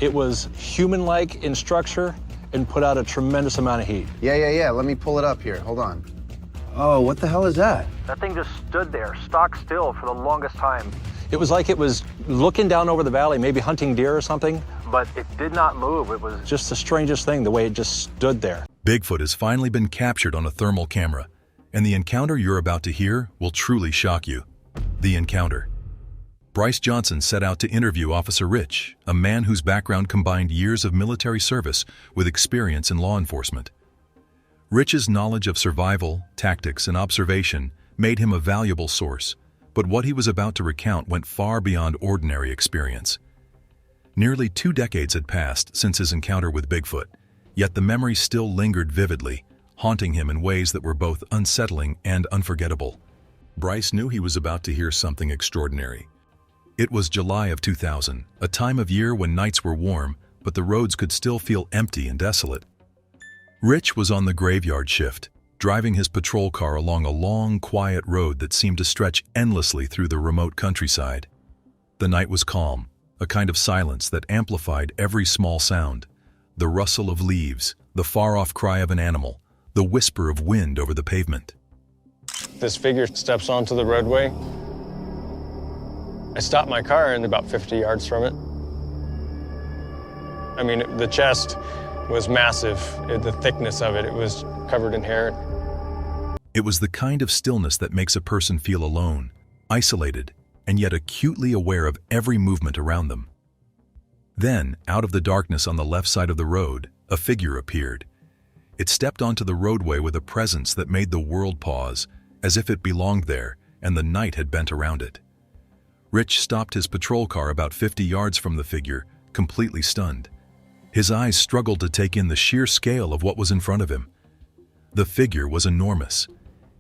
It was human-like in structure and put out a tremendous amount of heat. Yeah. Let me pull it up here. Hold on. Oh, what the hell is that? That thing just stood there, stock still for the longest time. It was like it was looking down over the valley, maybe hunting deer or something, but it did not move. It was just the strangest thing, the way it just stood there. Bigfoot has finally been captured on a thermal camera, and the encounter you're about to hear will truly shock you. The encounter. Bryce Johnson set out to interview Officer Rich, a man whose background combined years of military service with experience in law enforcement. Rich's knowledge of survival, tactics, and observation made him a valuable source, but what he was about to recount went far beyond ordinary experience. Nearly 2 decades had passed since his encounter with Bigfoot, yet the memory still lingered vividly, haunting him in ways that were both unsettling and unforgettable. Bryce knew he was about to hear something extraordinary. It was July of 2000, a time of year when nights were warm, but the roads could still feel empty and desolate. Rich was on the graveyard shift, driving his patrol car along a long, quiet road that seemed to stretch endlessly through the remote countryside. The night was calm, a kind of silence that amplified every small sound: the rustle of leaves, the far-off cry of an animal, the whisper of wind over the pavement. This figure steps onto the roadway. I stopped my car and about 50 yards from it. I mean, the chest was massive. The thickness of it, it was covered in hair. It was the kind of stillness that makes a person feel alone, isolated, and yet acutely aware of every movement around them. Then, out of the darkness on the left side of the road, a figure appeared. It stepped onto the roadway with a presence that made the world pause, as if it belonged there and the night had bent around it. Rich stopped his patrol car about 50 yards from the figure, completely stunned. His eyes struggled to take in the sheer scale of what was in front of him. The figure was enormous.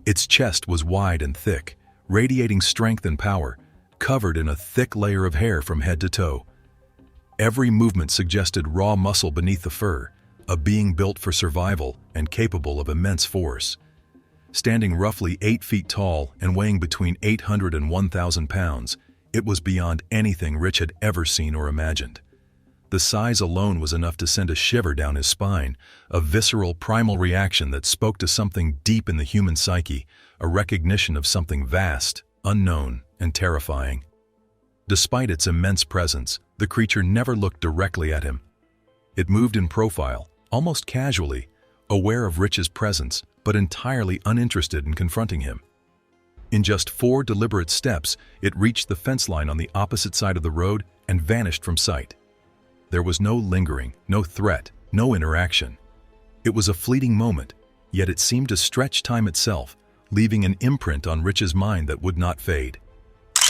Its chest was wide and thick, radiating strength and power, covered in a thick layer of hair from head to toe. Every movement suggested raw muscle beneath the fur, a being built for survival and capable of immense force. Standing roughly 8 feet tall and weighing between 800 and 1,000 pounds, it was beyond anything Rich had ever seen or imagined. The size alone was enough to send a shiver down his spine, a visceral, primal reaction that spoke to something deep in the human psyche, a recognition of something vast, unknown, and terrifying. Despite its immense presence, the creature never looked directly at him. It moved in profile, almost casually, aware of Rich's presence, but entirely uninterested in confronting him. In just 4 deliberate steps, it reached the fence line on the opposite side of the road and vanished from sight. There was no lingering, no threat, no interaction. It was a fleeting moment, yet it seemed to stretch time itself, leaving an imprint on Rich's mind that would not fade.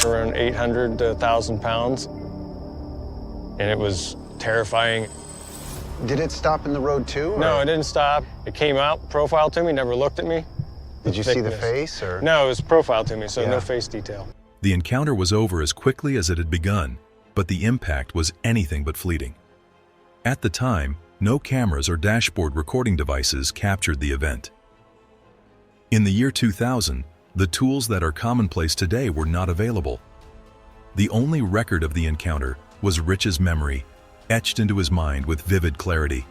Around 800 to 1,000 pounds, and it was terrifying. Did it stop in the road too? Or? No, it didn't stop. It came out, profile to me, never looked at me. Did you see the face? Or? No, it was profile to me, so no face detail. The encounter was over as quickly as it had begun, but the impact was anything but fleeting. At the time, no cameras or dashboard recording devices captured the event. In the year 2000, the tools that are commonplace today were not available. The only record of the encounter was Rich's memory, etched into his mind with vivid clarity.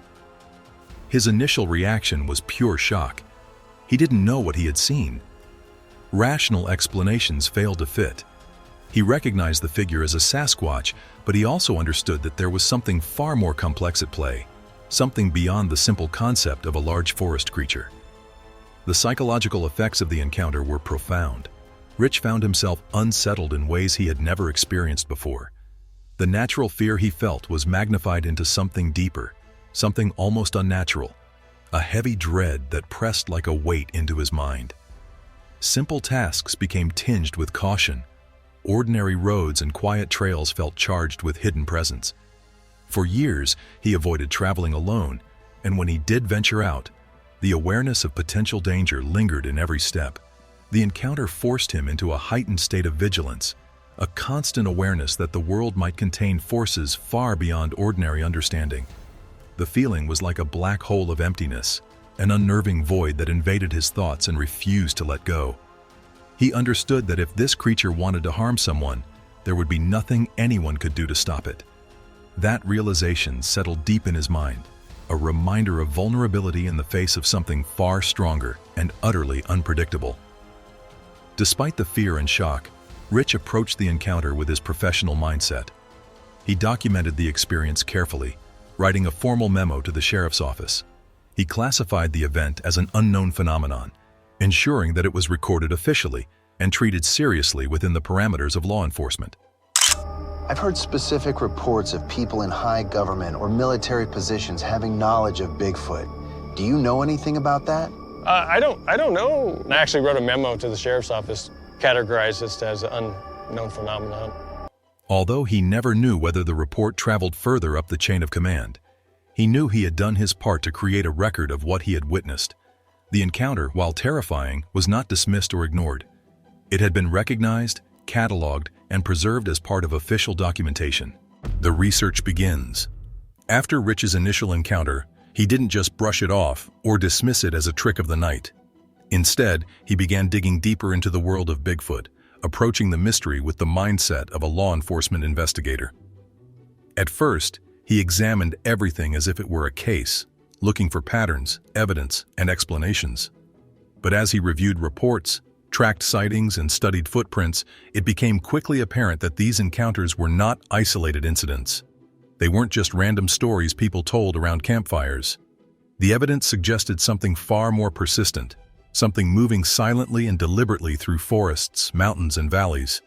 His initial reaction was pure shock. He didn't know what he had seen. Rational explanations failed to fit. He recognized the figure as a Sasquatch, but he also understood that there was something far more complex at play, something beyond the simple concept of a large forest creature. The psychological effects of the encounter were profound. Rich found himself unsettled in ways he had never experienced before. The natural fear he felt was magnified into something deeper, something almost unnatural, a heavy dread that pressed like a weight into his mind. Simple tasks became tinged with caution. Ordinary roads and quiet trails felt charged with hidden presence. For years, he avoided traveling alone, and when he did venture out, the awareness of potential danger lingered in every step. The encounter forced him into a heightened state of vigilance, a constant awareness that the world might contain forces far beyond ordinary understanding. The feeling was like a black hole of emptiness, an unnerving void that invaded his thoughts and refused to let go. He understood that if this creature wanted to harm someone, there would be nothing anyone could do to stop it. That realization settled deep in his mind, a reminder of vulnerability in the face of something far stronger and utterly unpredictable. Despite the fear and shock, Rich approached the encounter with his professional mindset. He documented the experience carefully, writing a formal memo to the sheriff's office. He classified the event as an unknown phenomenon, ensuring that it was recorded officially and treated seriously within the parameters of law enforcement. I've heard specific reports of people in high government or military positions having knowledge of Bigfoot. Do you know anything about that? I don't know. I actually wrote a memo to the sheriff's office, categorized this as an unknown phenomenon. Although he never knew whether the report traveled further up the chain of command, he knew he had done his part to create a record of what he had witnessed. The encounter, while terrifying, was not dismissed or ignored. It had been recognized, cataloged, and preserved as part of official documentation. The research begins. After Rich's initial encounter, he didn't just brush it off or dismiss it as a trick of the night. Instead, he began digging deeper into the world of Bigfoot, approaching the mystery with the mindset of a law enforcement investigator. At first, he examined everything as if it were a case, looking for patterns, evidence, and explanations. But as he reviewed reports, tracked sightings, and studied footprints, it became quickly apparent that these encounters were not isolated incidents. They weren't just random stories people told around campfires. The evidence suggested something far more persistent, something moving silently and deliberately through forests, mountains, and valleys.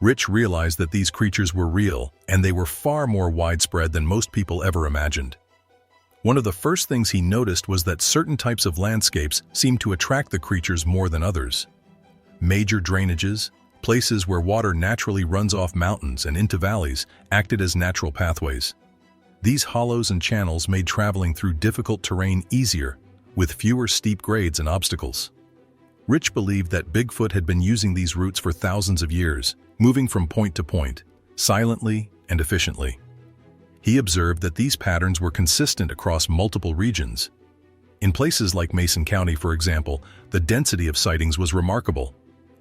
Rich realized that these creatures were real, and they were far more widespread than most people ever imagined. One of the first things he noticed was that certain types of landscapes seemed to attract the creatures more than others. Major drainages, places where water naturally runs off mountains and into valleys, acted as natural pathways. These hollows and channels made traveling through difficult terrain easier, with fewer steep grades and obstacles. Rich believed that Bigfoot had been using these routes for thousands of years, moving from point to point, silently and efficiently. He observed that these patterns were consistent across multiple regions. In places like Mason County, for example, the density of sightings was remarkable.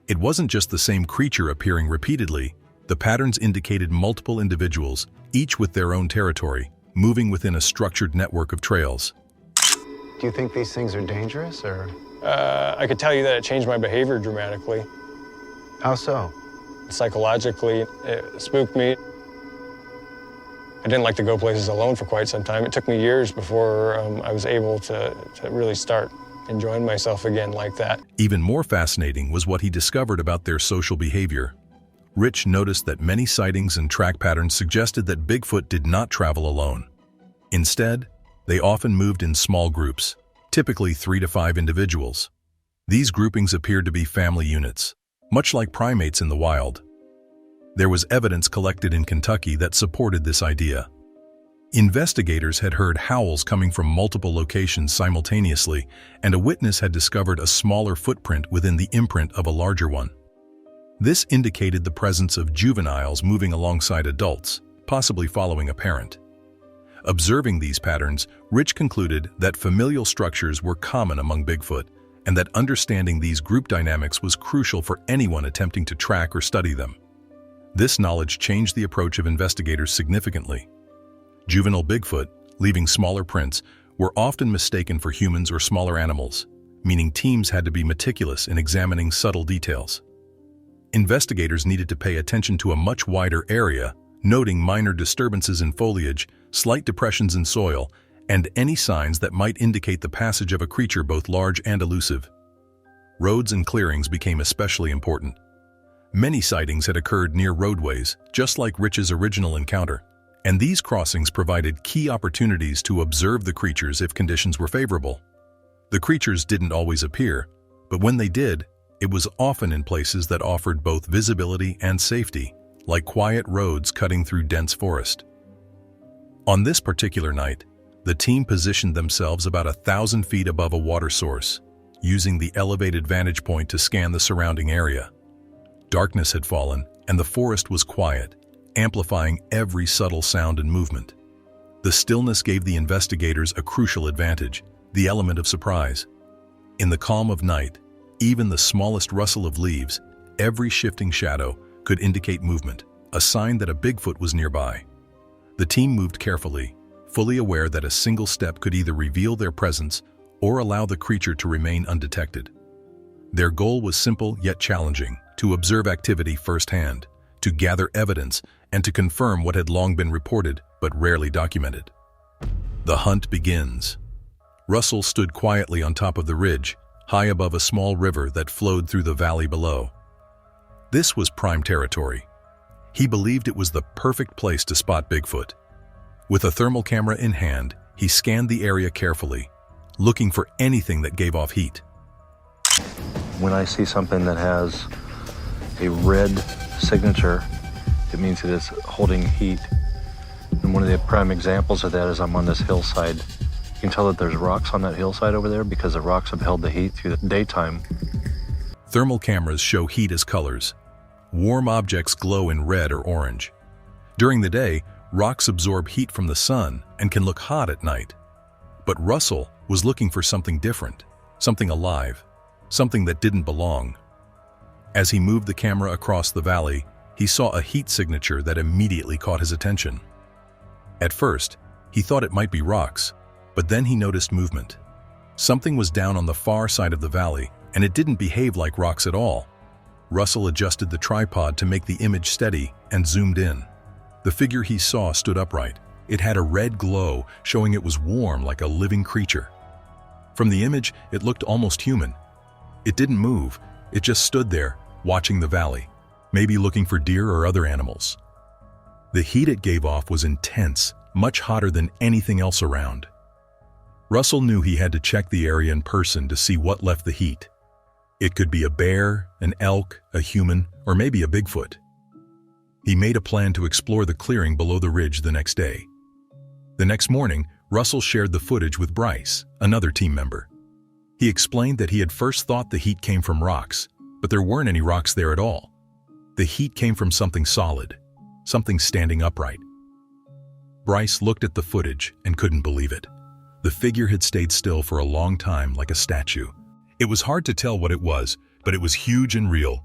It wasn't just the same creature appearing repeatedly. The patterns indicated multiple individuals, each with their own territory, moving within a structured network of trails. Do you think these things are dangerous, or? I could tell you that it changed my behavior dramatically. How so? Psychologically, it spooked me. I didn't like to go places alone for quite some time. It took me years before I was able to really start enjoying myself again like that. Even more fascinating was what he discovered about their social behavior. Rich noticed that many sightings and track patterns suggested that Bigfoot did not travel alone. Instead, they often moved in small groups, typically 3 to 5 individuals. These groupings appeared to be family units, much like primates in the wild. There was evidence collected in Kentucky that supported this idea. Investigators had heard howls coming from multiple locations simultaneously, and a witness had discovered a smaller footprint within the imprint of a larger one. This indicated the presence of juveniles moving alongside adults, possibly following a parent. Observing these patterns, Rich concluded that familial structures were common among Bigfoot, and that understanding these group dynamics was crucial for anyone attempting to track or study them. This knowledge changed the approach of investigators significantly. Juvenile Bigfoot, leaving smaller prints, were often mistaken for humans or smaller animals, meaning teams had to be meticulous in examining subtle details. Investigators needed to pay attention to a much wider area, noting minor disturbances in foliage, slight depressions in soil, and any signs that might indicate the passage of a creature both large and elusive. Roads and clearings became especially important. Many sightings had occurred near roadways, just like Rich's original encounter, and these crossings provided key opportunities to observe the creatures if conditions were favorable. The creatures didn't always appear, but when they did, it was often in places that offered both visibility and safety, like quiet roads cutting through dense forest. On this particular night, the team positioned themselves about 1,000 feet above a water source, using the elevated vantage point to scan the surrounding area. Darkness had fallen, and the forest was quiet, amplifying every subtle sound and movement. The stillness gave the investigators a crucial advantage, the element of surprise. In the calm of night, even the smallest rustle of leaves, every shifting shadow, could indicate movement, a sign that a Bigfoot was nearby. The team moved carefully, fully aware that a single step could either reveal their presence or allow the creature to remain undetected. Their goal was simple yet challenging: to observe activity firsthand, to gather evidence, and to confirm what had long been reported but rarely documented. The hunt begins. Russell stood quietly on top of the ridge, high above a small river that flowed through the valley below. This was prime territory. He believed it was the perfect place to spot Bigfoot. With a thermal camera in hand, he scanned the area carefully, looking for anything that gave off heat. When I see something that has a red signature, it means it is holding heat. And one of the prime examples of that is I'm on this hillside. You can tell that there's rocks on that hillside over there because the rocks have held the heat through the daytime. Thermal cameras show heat as colors. Warm objects glow in red or orange. During the day, rocks absorb heat from the sun and can look hot at night. But Russell was looking for something different, something alive, something that didn't belong. As he moved the camera across the valley, he saw a heat signature that immediately caught his attention. At first, he thought it might be rocks, but then he noticed movement. Something was down on the far side of the valley, and it didn't behave like rocks at all. Russell adjusted the tripod to make the image steady and zoomed in. The figure he saw stood upright. It had a red glow, showing it was warm like a living creature. From the image, it looked almost human. It didn't move. It just stood there, watching the valley, maybe looking for deer or other animals. The heat it gave off was intense, much hotter than anything else around. Russell knew he had to check the area in person to see what left the heat. It could be a bear, an elk, a human, or maybe a Bigfoot. He made a plan to explore the clearing below the ridge the next day. The next morning, Russell shared the footage with Bryce, another team member. He explained that he had first thought the heat came from rocks, but there weren't any rocks there at all. The heat came from something solid, something standing upright. Bryce looked at the footage and couldn't believe it. The figure had stayed still for a long time, like a statue. It was hard to tell what it was, but it was huge and real.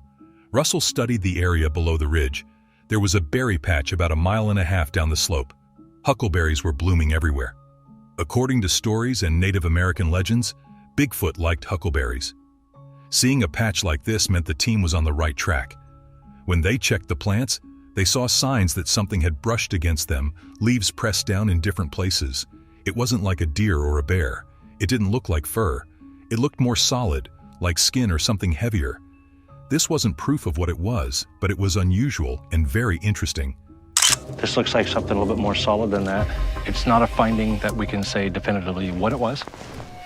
Russell studied the area below the ridge. There was a berry patch about 1.5 miles down the slope. Huckleberries were blooming everywhere. According to stories and Native American legends, Bigfoot liked huckleberries. Seeing a patch like this meant the team was on the right track. When they checked the plants, they saw signs that something had brushed against them, leaves pressed down in different places. It wasn't like a deer or a bear. It didn't look like fur. It looked more solid, like skin or something heavier. This wasn't proof of what it was, but it was unusual and very interesting. This looks like something a little bit more solid than that. It's not a finding that we can say definitively what it was.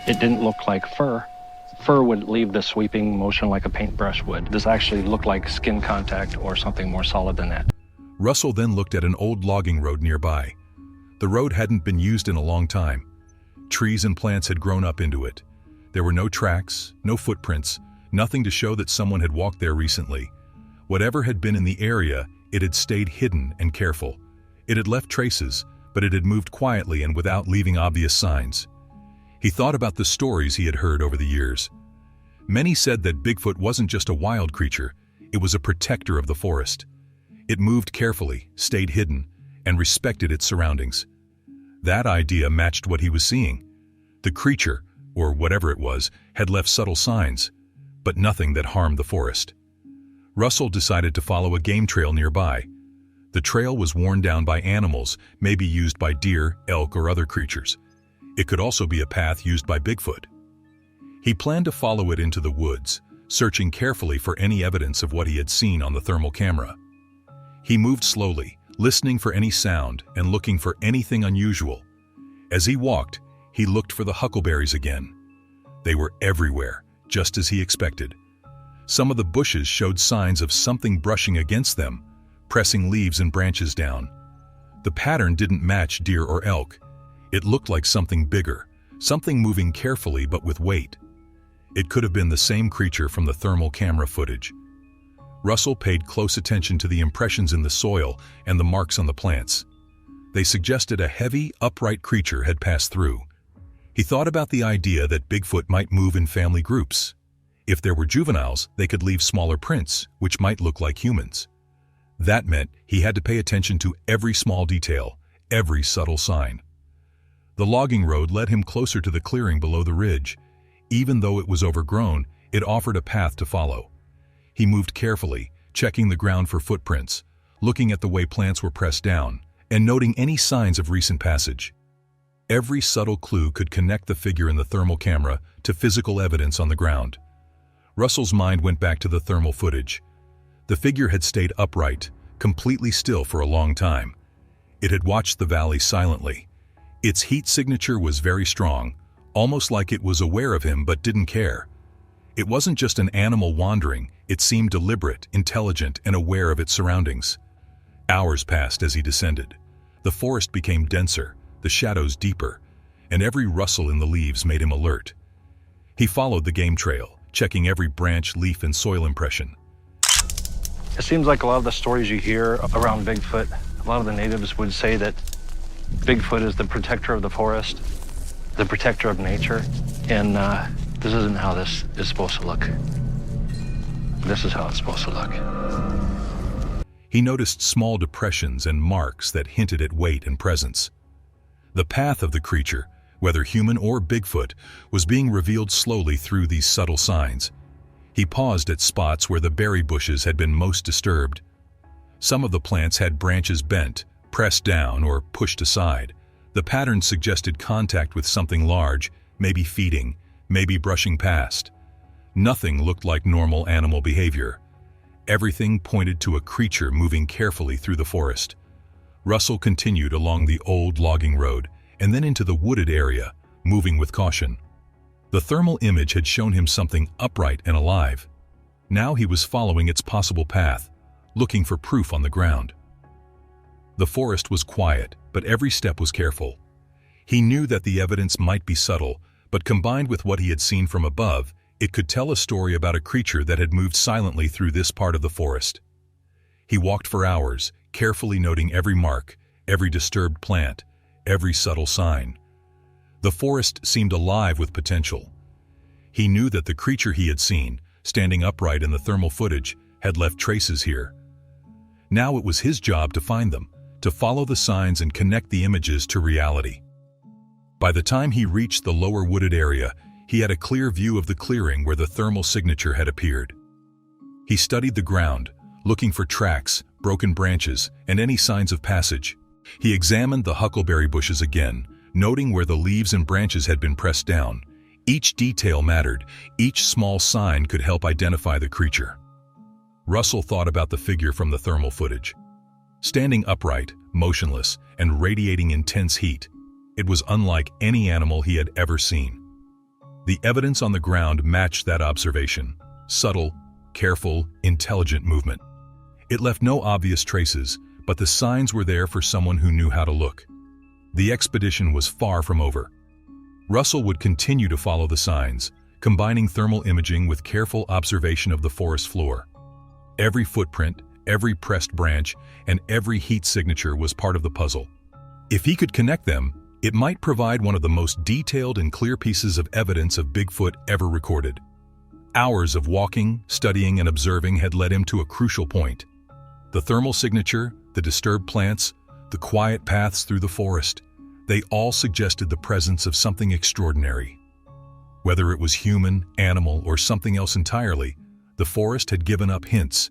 It didn't look like fur. Fur would leave the sweeping motion like a paintbrush would. This actually looked like skin contact or something more solid than that. Russell then looked at an old logging road nearby. The road hadn't been used in a long time. Trees and plants had grown up into it. There were no tracks, no footprints, nothing to show that someone had walked there recently. Whatever had been in the area, it had stayed hidden and careful. It had left traces, but it had moved quietly and without leaving obvious signs. He thought about the stories he had heard over the years. Many said that Bigfoot wasn't just a wild creature, it was a protector of the forest. It moved carefully, stayed hidden, and respected its surroundings. That idea matched what he was seeing. The creature, or whatever it was, had left subtle signs, but nothing that harmed the forest. Russell decided to follow a game trail nearby. The trail was worn down by animals, maybe used by deer, elk, or other creatures. It could also be a path used by Bigfoot. He planned to follow it into the woods, searching carefully for any evidence of what he had seen on the thermal camera. He moved slowly, listening for any sound and looking for anything unusual. As he walked, he looked for the huckleberries again. They were everywhere, just as he expected. Some of the bushes showed signs of something brushing against them, pressing leaves and branches down. The pattern didn't match deer or elk. It looked like something bigger, something moving carefully but with weight. It could have been the same creature from the thermal camera footage. Russell paid close attention to the impressions in the soil and the marks on the plants. They suggested a heavy, upright creature had passed through. He thought about the idea that Bigfoot might move in family groups. If there were juveniles, they could leave smaller prints, which might look like humans. That meant he had to pay attention to every small detail, every subtle sign. The logging road led him closer to the clearing below the ridge. Even though it was overgrown, it offered a path to follow. He moved carefully, checking the ground for footprints, looking at the way plants were pressed down, and noting any signs of recent passage. Every subtle clue could connect the figure in the thermal camera to physical evidence on the ground. Russell's mind went back to the thermal footage. The figure had stayed upright, completely still for a long time. It had watched the valley silently. Its heat signature was very strong, almost like it was aware of him but didn't care. It wasn't just an animal wandering, it seemed deliberate, intelligent, and aware of its surroundings. Hours passed as he descended. The forest became denser, the shadows deeper, and every rustle in the leaves made him alert. He followed the game trail, checking every branch, leaf, and soil impression. It seems like a lot of the stories you hear around Bigfoot, a lot of the natives would say that Bigfoot is the protector of the forest, the protector of nature, and this isn't how this is supposed to look. This is how it's supposed to look. He noticed small depressions and marks that hinted at weight and presence. The path of the creature, whether human or Bigfoot, was being revealed slowly through these subtle signs. He paused at spots where the berry bushes had been most disturbed. Some of the plants had branches bent, pressed down, or pushed aside. The pattern suggested contact with something large, maybe feeding, maybe brushing past. Nothing looked like normal animal behavior. Everything pointed to a creature moving carefully through the forest. Russell continued along the old logging road and then into the wooded area, moving with caution. The thermal image had shown him something upright and alive. Now he was following its possible path, looking for proof on the ground. The forest was quiet, but every step was careful. He knew that the evidence might be subtle, but combined with what he had seen from above, it could tell a story about a creature that had moved silently through this part of the forest. He walked for hours, carefully noting every mark, every disturbed plant, every subtle sign. The forest seemed alive with potential. He knew that the creature he had seen, standing upright in the thermal footage, had left traces here. Now it was his job to find them, to follow the signs and connect the images to reality. By the time he reached the lower wooded area, he had a clear view of the clearing where the thermal signature had appeared. He studied the ground, looking for tracks, broken branches, and any signs of passage. He examined the huckleberry bushes again, noting where the leaves and branches had been pressed down. Each detail mattered, each small sign could help identify the creature. Russell thought about the figure from the thermal footage. Standing upright, motionless, and radiating intense heat, it was unlike any animal he had ever seen. The evidence on the ground matched that observation: subtle, careful, intelligent movement. It left no obvious traces, but the signs were there for someone who knew how to look. The expedition was far from over. Russell would continue to follow the signs, combining thermal imaging with careful observation of the forest floor. Every footprint, every pressed branch, and every heat signature was part of the puzzle. If he could connect them, it might provide one of the most detailed and clear pieces of evidence of Bigfoot ever recorded. Hours of walking, studying, and observing had led him to a crucial point. The thermal signature, the disturbed plants, the quiet paths through the forest, they all suggested the presence of something extraordinary. Whether it was human, animal, or something else entirely, the forest had given up hints.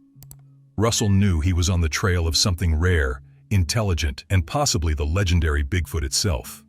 Russell knew he was on the trail of something rare, intelligent, and possibly the legendary Bigfoot itself.